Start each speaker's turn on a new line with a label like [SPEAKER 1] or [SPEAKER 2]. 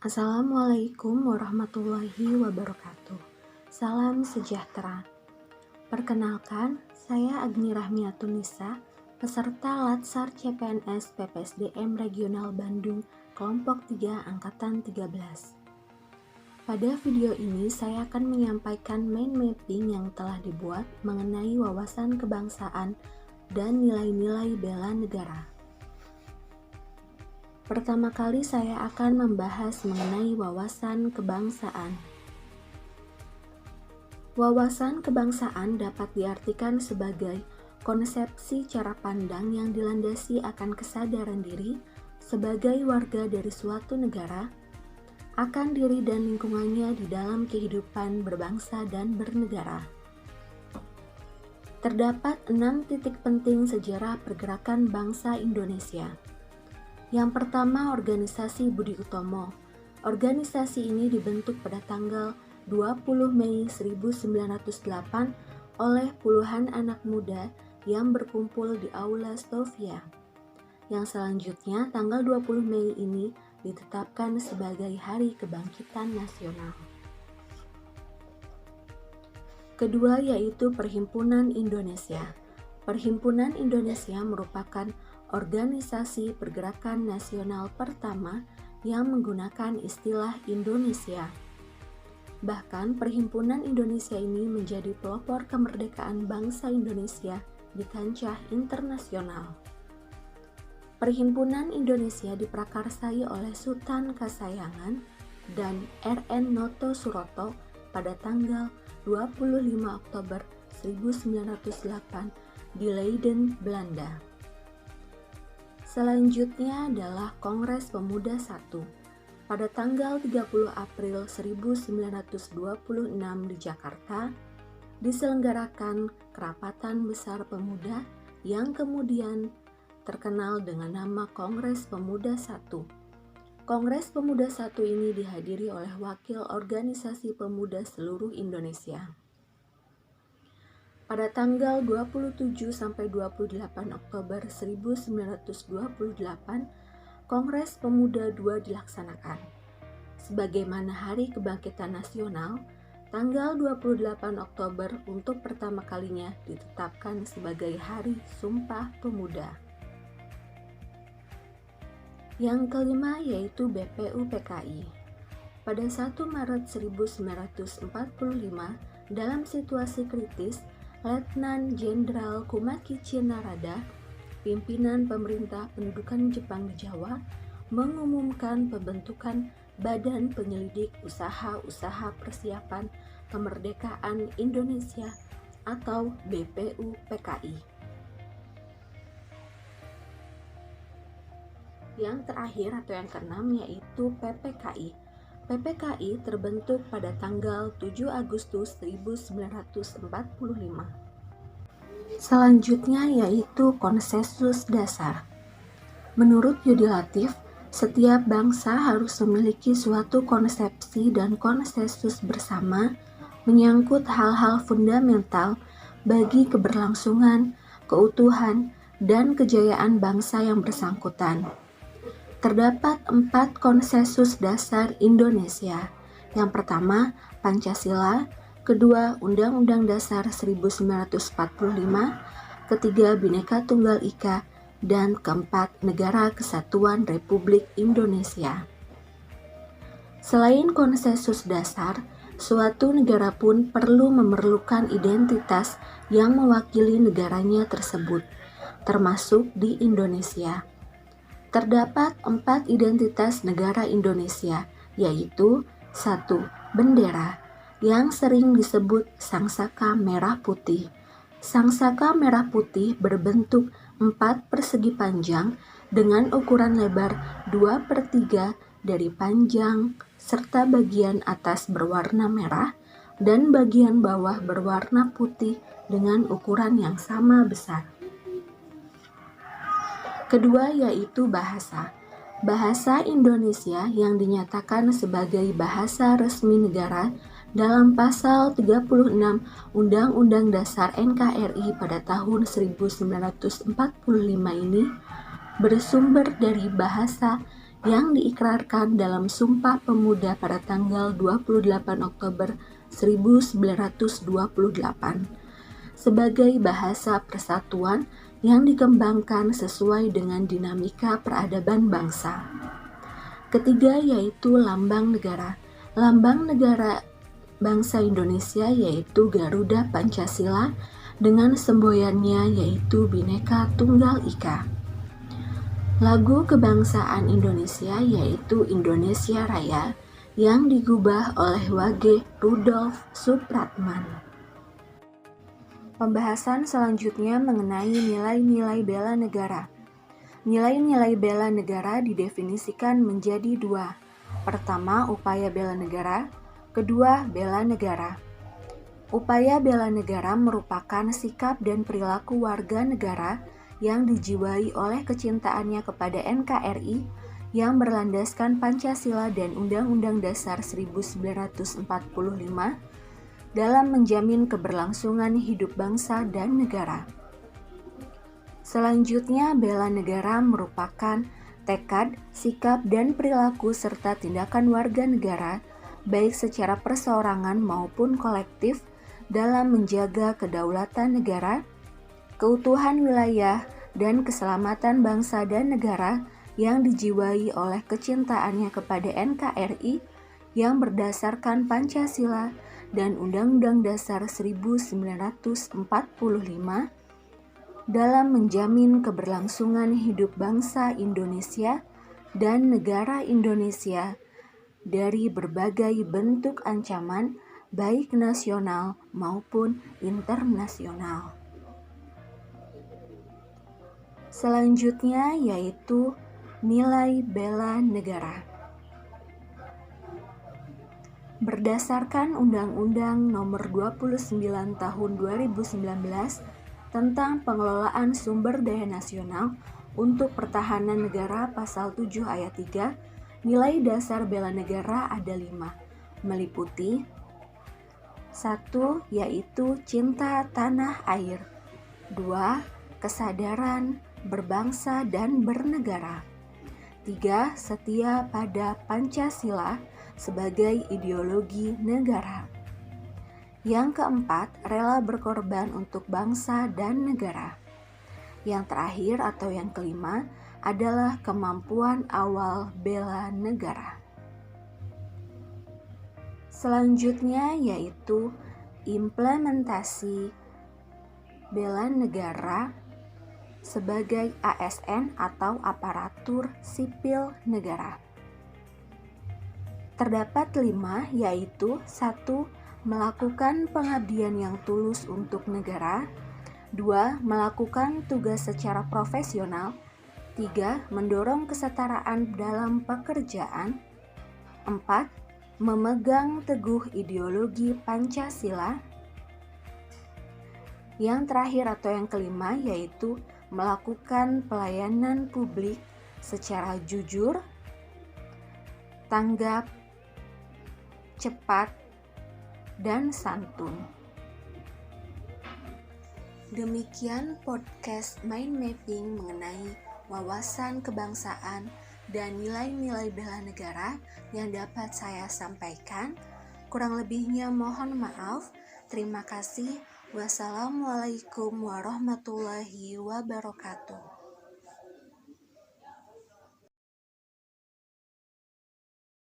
[SPEAKER 1] Assalamualaikum warahmatullahi wabarakatuh. Salam sejahtera. Perkenalkan, saya Agni Rahmiatun Nisa, peserta Latsar CPNS PPSDM Regional Bandung, kelompok 3 Angkatan 13. Pada video ini saya akan menyampaikan mind mapping yang telah dibuat mengenai wawasan kebangsaan dan nilai-nilai bela negara. Pertama kali saya akan membahas mengenai wawasan kebangsaan. Wawasan kebangsaan dapat diartikan sebagai konsepsi cara pandang yang dilandasi akan kesadaran diri sebagai warga dari suatu negara, akan diri dan lingkungannya di dalam kehidupan berbangsa dan bernegara. Terdapat 6 titik penting sejarah pergerakan bangsa Indonesia. Yang pertama, organisasi Budi Utomo. Organisasi ini dibentuk pada tanggal 20 Mei 1908 oleh puluhan anak muda yang berkumpul di Aula Stovia. Yang selanjutnya, tanggal 20 Mei ini ditetapkan sebagai Hari Kebangkitan Nasional. Kedua yaitu Perhimpunan Indonesia. Perhimpunan Indonesia merupakan organisasi pergerakan nasional pertama yang menggunakan istilah Indonesia. Bahkan Perhimpunan Indonesia ini menjadi pelopor kemerdekaan bangsa Indonesia di kancah internasional. Perhimpunan Indonesia diprakarsai oleh Sultan Kasayangan dan R.N. Noto Suroto pada tanggal 25 Oktober 1908 di Leiden, Belanda. Selanjutnya adalah Kongres Pemuda I. Pada tanggal 30 April 1926 di Jakarta, diselenggarakan Kerapatan Besar Pemuda yang kemudian terkenal dengan nama Kongres Pemuda I. Kongres Pemuda I ini dihadiri oleh wakil organisasi pemuda seluruh Indonesia. Pada tanggal 27-28 Oktober 1928, Kongres Pemuda II dilaksanakan. Sebagaimana Hari Kebangkitan Nasional, tanggal 28 Oktober untuk pertama kalinya ditetapkan sebagai Hari Sumpah Pemuda. Yang kelima yaitu BPUPKI. Pada 1 Maret 1945, dalam situasi kritis, Letnan Jenderal Kumakichi Narada, pimpinan pemerintah pendudukan Jepang di Jawa, mengumumkan pembentukan Badan Penyelidik Usaha-Usaha Persiapan Kemerdekaan Indonesia atau BPUPKI. Yang terakhir atau yang keenam yaitu PPKI. PPKI terbentuk pada tanggal 7 Agustus 1945. Selanjutnya yaitu konsensus dasar. Menurut Yudi Latif, setiap bangsa harus memiliki suatu konsepsi dan konsensus bersama menyangkut hal-hal fundamental bagi keberlangsungan, keutuhan, dan kejayaan bangsa yang bersangkutan. Terdapat 4 konsensus dasar Indonesia. Yang pertama, Pancasila, kedua, Undang-Undang Dasar 1945, ketiga, Bhinneka Tunggal Ika, dan keempat, Negara Kesatuan Republik Indonesia. Selain konsensus dasar, suatu negara pun perlu memerlukan identitas yang mewakili negaranya tersebut, termasuk di Indonesia. Terdapat 4 identitas negara Indonesia, yaitu 1. Bendera, yang sering disebut sangsaka merah putih. Sangsaka merah putih berbentuk 4 persegi panjang dengan ukuran lebar 2/3 dari panjang serta bagian atas berwarna merah dan bagian bawah berwarna putih dengan ukuran yang sama besar. Kedua yaitu bahasa. Bahasa Indonesia yang dinyatakan sebagai bahasa resmi negara dalam pasal 36 Undang-Undang Dasar NKRI pada tahun 1945 ini bersumber dari bahasa yang diikrarkan dalam Sumpah Pemuda pada tanggal 28 Oktober 1928 sebagai bahasa persatuan yang dikembangkan sesuai dengan dinamika peradaban bangsa. Ketiga yaitu lambang negara. Lambang negara bangsa Indonesia yaitu Garuda Pancasila dengan semboyannya yaitu Bhinneka Tunggal Ika. Lagu kebangsaan Indonesia yaitu Indonesia Raya yang digubah oleh Wage Rudolf Supratman. Pembahasan selanjutnya mengenai nilai-nilai bela negara. Nilai-nilai bela negara didefinisikan menjadi dua. Pertama, upaya bela negara. Kedua, bela negara. Upaya bela negara merupakan sikap dan perilaku warga negara yang dijiwai oleh kecintaannya kepada NKRI yang berlandaskan Pancasila dan Undang-Undang Dasar 1945 dalam menjamin keberlangsungan hidup bangsa dan negara. Selanjutnya, bela negara merupakan tekad, sikap, dan perilaku serta tindakan warga negara, baik secara perseorangan maupun kolektif, dalam menjaga kedaulatan negara, keutuhan wilayah, dan keselamatan bangsa dan negara yang dijiwai oleh kecintaannya kepada NKRI yang berdasarkan Pancasila dan Undang-Undang Dasar 1945 dalam menjamin keberlangsungan hidup bangsa Indonesia dan negara Indonesia dari berbagai bentuk ancaman baik nasional maupun internasional. Selanjutnya yaitu nilai bela negara. Berdasarkan Undang-Undang Nomor 29 Tahun 2019 tentang pengelolaan sumber daya nasional untuk pertahanan negara pasal 7 ayat 3, nilai dasar bela negara ada 5, meliputi 1. Yaitu cinta tanah air. 2. Kesadaran berbangsa dan bernegara. 3. Setia pada Pancasila sebagai ideologi negara. Yang keempat, rela berkorban untuk bangsa dan negara. Yang terakhir atau yang kelima adalah kemampuan awal bela negara. Selanjutnya yaitu implementasi bela negara sebagai ASN atau aparatur sipil negara. Terdapat 5 yaitu 1. Melakukan pengabdian yang tulus untuk negara. 2. Melakukan tugas secara profesional. 3. Mendorong kesetaraan dalam pekerjaan. 4. Memegang teguh ideologi Pancasila. Yang terakhir atau yang kelima yaitu melakukan pelayanan publik secara jujur, tanggap, cepat, dan santun. Demikian podcast Mind Mapping mengenai wawasan kebangsaan dan nilai-nilai bela negara yang dapat saya sampaikan. Kurang lebihnya mohon maaf. Terima kasih. Wassalamualaikum warahmatullahi wabarakatuh.